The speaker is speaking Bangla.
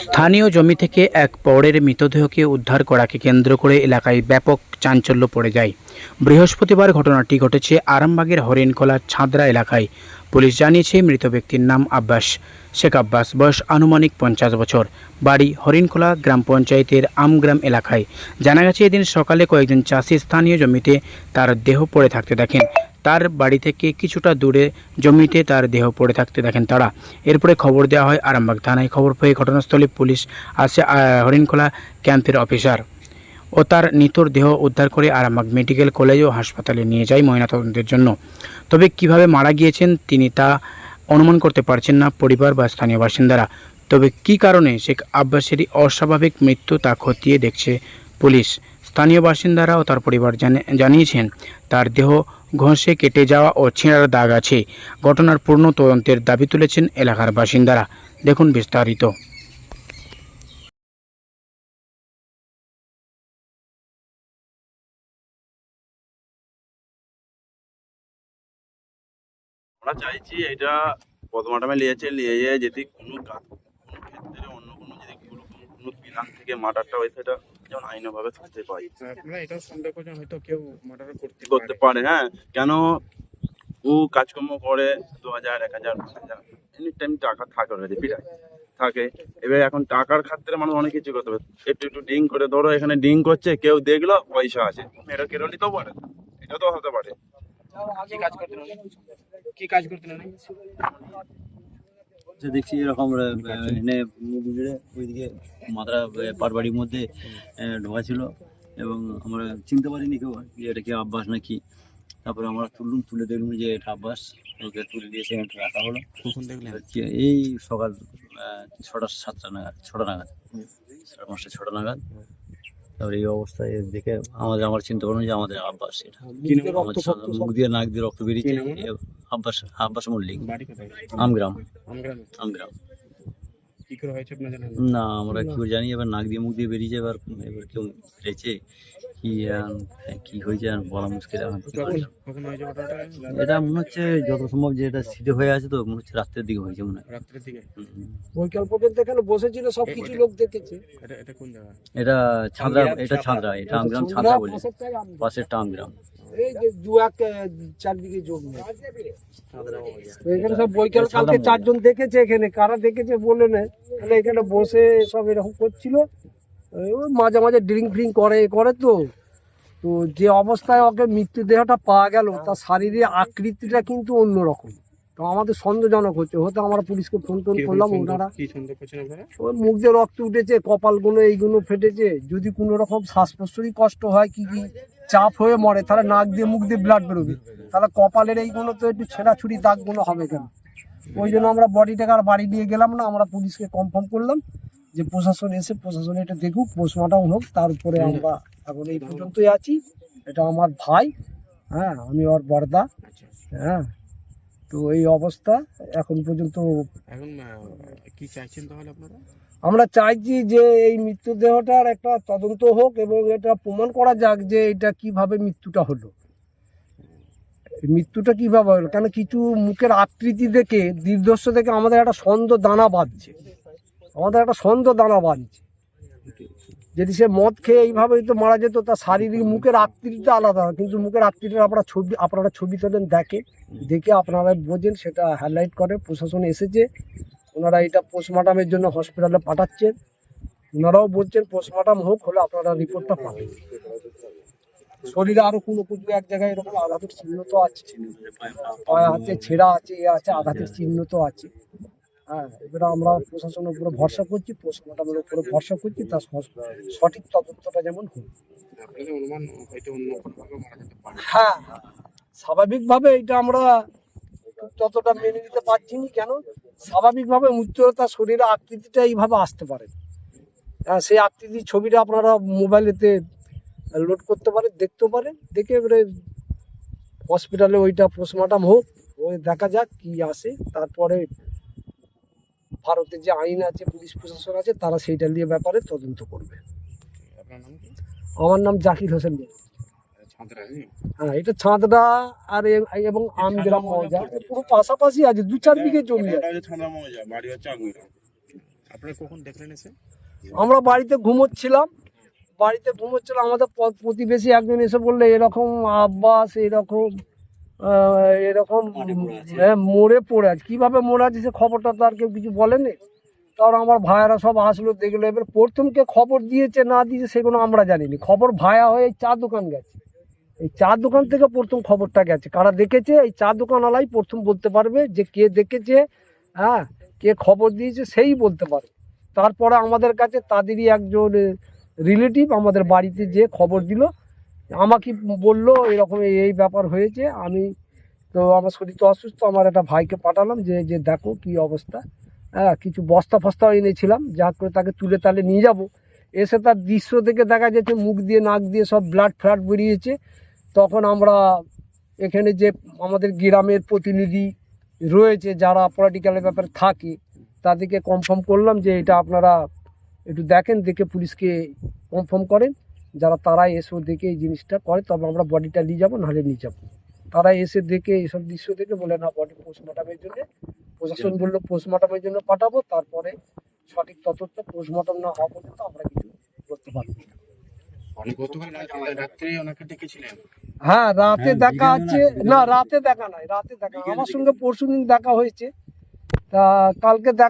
স্থানীয় জমি থেকে এক পৌরের মৃতদেহকে উদ্ধার করাকে কেন্দ্র করে এলাকায় ব্যাপক চাঞ্চল্য পড়ে যায়। বৃহস্পতিবার ঘটনাটি ঘটেছে আরামবাগের হরিণখোলা ছাঁদরা এলাকায়। পুলিশ জানিয়েছে মৃত ব্যক্তির নাম আব্বাস শেখ আব্বাস, বয়স আনুমানিক 50 বছর, বাড়ি হরিণখোলা গ্রাম পঞ্চায়েতের আমগ্রাম এলাকায়। জানা গেছে এদিন সকালে কয়েকজন চাষি স্থানীয় জমিতে তার দেহ পড়ে থাকতে দেখেন। তার বাড়ি থেকে কিছুটা দূরে জমিতে তার দেহ পড়ে থাকতে দেখেন তারা। এরপরে খবর দেওয়া হয় আরামবাগ থানায়। খবর পেয়ে ঘটনাস্থলে পুলিশ আসে। হরিণখোলা ক্যাম্পের অফিসার ও তার নিথর দেহ উদ্ধার করে আরামবাগ মেডিকেল কলেজ ও হাসপাতালে নিয়ে যায় ময়নাতদন্তের জন্য। তবে কিভাবে মারা গিয়েছেন তিনি তা অনুমান করতে পারছেন না পরিবার বা স্থানীয় বাসিন্দারা। তবে কী কারণে শেখ আব্বাসেরই অস্বাভাবিক মৃত্যু তা খতিয়ে দেখছে পুলিশ। স্থানীয় বাসিন্দারা ও তার পরিবার জানিয়েছেন তার দেহ ঘষে কেটে যাওয়া ও ছেঁড়ার দাগ আছে। ঘটনার পূর্ণ তদন্তের দাবি তুলেছেন এলাকার বাসিন্দারা। দেখুন বিস্তারিত। আমরা চাইছি এটা পদমাটামে নিয়ে যেয়ে যদি কোনো ক্ষেত্রে অন্য কোনো যদি কোনো বিধান থেকে মার্ডারটা হয় সেটা যেমন আইনভাবে শাস্তি পাই। আপনারা এটাও সন্দেহ করছেন হয়তো কেউ মার্ডার করতে পারে, হ্যাঁ, কেন ও কাজকর্ম করে 2000 1000 5000 এনি টাইম টাকা থাকে ওর কাছে পিটায় থাকে। এবার এখন টাকার খাতিরে মানুষ অনেক কিছু করতে পারে। একটু একটু ডিং করে, ধরো এখানে ডিং করছে, কেউ দেখলো পয়সা আছে, এটা কেড়ে নিতেও পারে, এটা তো হতে পারে। কি কাজ করতেন দেখছি এরকম এনে ওইদিকে মাদ্রা পাটবাড়ির মধ্যে ঢোকা ছিল এবং আমরা চিনতে পারিনি কেউ এটা কি আব্বাস নাকি। তারপরে আমরা তুলে দেখলাম যে এটা আব্বাস, ওকে তুলে দিয়ে সেখানে রাখা হলো। কখন দেখলেন? এই সকাল 6টা নাগাদ 6টা নাগাদ। তারপরে এই অবস্থায় দেখে আমার চিন্তা করলাম যে আমাদের আব্বাস, এটা মুখ দিয়ে নাক দিয়ে রক্ত বেরিয়েছে। আব্বাস মল্লিক, আমগ্রাম। কি করে হয়েছে আপনারা জানেন না? আমরা কি করে জানি, এবার নাক দিয়ে মুখ দিয়ে বেরিয়েছে, এবার কেউ বেরিয়েছে কি হয়েছে আর বলা মুশকিল। এখন এটা মনে হচ্ছে যত সম্ভব যে এটা সিধে হয়ে আছে, তো মনে হচ্ছে রাত্রের দিকে হয়েছে, মনে হয় রাত্রের দিকে। বৈকাল পর্যন্ত এখানে বসেছিল, সবকিছু লোক দেখেছে। এটা কোন জায়গা? এটা ছাঁদরা, এটা আমগ্রাম ছাঁদরা বলে, পাশেরটা আমগ্রাম। এই যে 2-4 দিকে জমি এখানে সব বৈকাল কালকে 4 জন দেখেছে। এখানে কারা দেখেছে বলে না, মানে এখানে বসে সব এরকম করছিল। মাঝে মাঝে ড্রিঙ্ক করে তো যে অবস্থায় ওকে মৃত্যুদেহটা পাওয়া গেল, তার শারীরিক আকৃতিটা কিন্তু অন্যরকম। তো আমাদের সন্দেহজনক হচ্ছে, হয়তো আমরা পুলিশকে ফোন করলাম। ওনারা ওই মুখ দিয়ে রক্ত উঠেছে, কপালগুলো এইগুলো ফেটেছে। যদি কোনো রকম শ্বাস প্রশ্বাসই কষ্ট হয়, কি চাপ হয়ে মরে, তাহলে নাক দিয়ে মুখ দিয়ে ব্লাড বেরোবে, তাহলে কপালের এইগুলো তো একটু ছেঁড়াছুড়ি দাগগুলো হবে কেন। ওই জন্য আমরা বডিটাকে আর বাড়ি নিয়ে গেলাম না, আমরা পুলিশকে কনফার্ম করলাম যে প্রশাসন এটা দেখুক, পোস্টমর্টম হোক, তারপরে আমরা এখন এই পর্যন্তই আছি। এটা আমার ভাই, হ্যাঁ, আমি ওর বড়দা, হ্যাঁ। তো এই অবস্থা এখন পর্যন্ত। এখন কি চাইছেন তাহলে আপনারা? আমরা চাইছি যে এই মৃতদেহটার একটা তদন্ত হোক এবং এটা প্রমাণ করা যাক যে এটা কিভাবে মৃত্যুটা হলো, কেন কিছু মুখের আকৃতি দেখে, দৃশ্যদর্শী দেখে আমাদের একটা সন্দেহ দানা বাঁধছে। যদি সে মদ খেয়ে এইভাবেই তো মারা যেত, তার শারীরিক মুখের আকৃতিটা আলাদা, কিন্তু মুখের আকৃতিটা আপনারা ছবি তোলেন, দেখে আপনারা বোঝেন, সেটা হাইলাইট করে। প্রশাসন এসেছে, ওনারা এটা পোস্টমর্টমের জন্য হসপিটালে পাঠাচ্ছেন। ওনারাও বলছেন পোস্টমর্টম হোক, হলে আপনারা রিপোর্টটা পাবেন। শরীরে আরো কোনো এক জায়গায় এরকম আঘাতের চিহ্ন তো আছে, পায়ে হাতে ছেঁড়া আছে, আঘাতের চিহ্ন তো আছে, হ্যাঁ। এবারে আমরা প্রশাসনের উপরে ভরসা করছি, পোস্টমর্টমের উপরে ভরসা করছি, তার সঠিক তদন্তটা যেমন হোক। হ্যাঁ, স্বাভাবিকভাবে এটা আমরা ততটা মেনে নিতে পারছি না। কেন স্বাভাবিকভাবে তার শরীরের আকৃতিটা এইভাবে আসতে পারে, হ্যাঁ। সেই আকৃতির ছবিটা আপনারা মোবাইলেতে লোড করতে পারেন, দেখতে পারেন। দেখে এবারে হসপিটালে ওইটা পোস্টমর্টম হোক, ওই দেখা যাক কি আসে। তারপরে ভারতের যে আইন আছে, পুলিশ প্রশাসন আছে, তারা সেইটা নিয়ে ব্যাপারে তদন্ত করবে। আমার নাম জাকির হোসেন। ছাদরা হ্যাঁ, এটা ছাদরা আর এবং আমগ্রাম মৌজা পুরো পাশাপাশি আছে, 2-4 বিঘে জমি আছে। ওটা হচ্ছে ছান্দা মৌজা, বাড়ি হচ্ছে আগুইরা। আপনারা কখন দেখলেন এসে? আমরা বাড়িতে ঘুমোচ্ছিলাম, আমাদের প্রতিবেশী একজন এসে বললে এরকম আব্বাস এরকম মরে পড়ে আছে। কিভাবে মরে আছে সে খবরটা তো আর কেউ কিছু বলেনি। তার আমার ভাইয়েরা সব আসলো, দেখলো। এবার প্রথম কে খবর দিয়েছে না দিয়েছে সেগুলো আমরা জানিনি। খবর ভায়া হয়ে এই চা দোকান গেছে, এই চা দোকান থেকে প্রথম খবরটা গেছে। কারা দেখেছে এই চা দোকানওয়ালাই প্রথম বলতে পারবে যে কে দেখেছে, হ্যাঁ, কে খবর দিয়েছে সেই বলতে পারবে। তারপরে আমাদের কাছে তাদেরই একজন রিলেটিভ আমাদের বাড়িতে যে খবর দিল, আমাকে বললো এরকম এই ব্যাপার হয়েছে। আমি তো আমার শরীর তো অসুস্থ, আমার একটা ভাইকে পাঠালাম যে যে দেখো কি অবস্থা। হ্যাঁ, কিছু বস্তা ফস্তাও এনেছিলাম, যা করে তাকে তুলে তালে নিয়ে যাব। এসে তার দৃশ্য থেকে দেখা যাচ্ছে মুখ দিয়ে নাক দিয়ে সব ব্লাড ফ্লাড বেরিয়েছে। তখন আমরা এখানে যে আমাদের গ্রামের প্রতিনিধি রয়েছে যারা পলিটিক্যালের ব্যাপারে থাকে তাদেরকে কনফার্ম করলাম যে এটা আপনারা একটু দেখেন, দেখে পুলিশকে কনফার্ম করেন। যারা তারাই এসে দেখে এই জিনিসটা করে তবে আমরা বডিটা নিয়ে যাবো, নাহলে নিয়ে যাবো। তারা এসে দেখে এইসব দৃশ্য দেখে বলে না বডি পোস্টমর্টমের জন্য, প্রশাসন বললো পোস্টমর্টমের জন্য পাঠাবো। তারপরে সঠিক তথ্য পোস্টমর্টম না হওয়া পর্যন্ত আমরা কিছু করতে পারবো না। গতকাল রাত্রে ওনাকে দেখেছিলেন? হ্যাঁ, রাতে দেখা আছে না, রাতে দেখা নাই, রাতে দেখা আমার সঙ্গে পরশুদিন দেখা হয়েছে। তা কালকে দেখা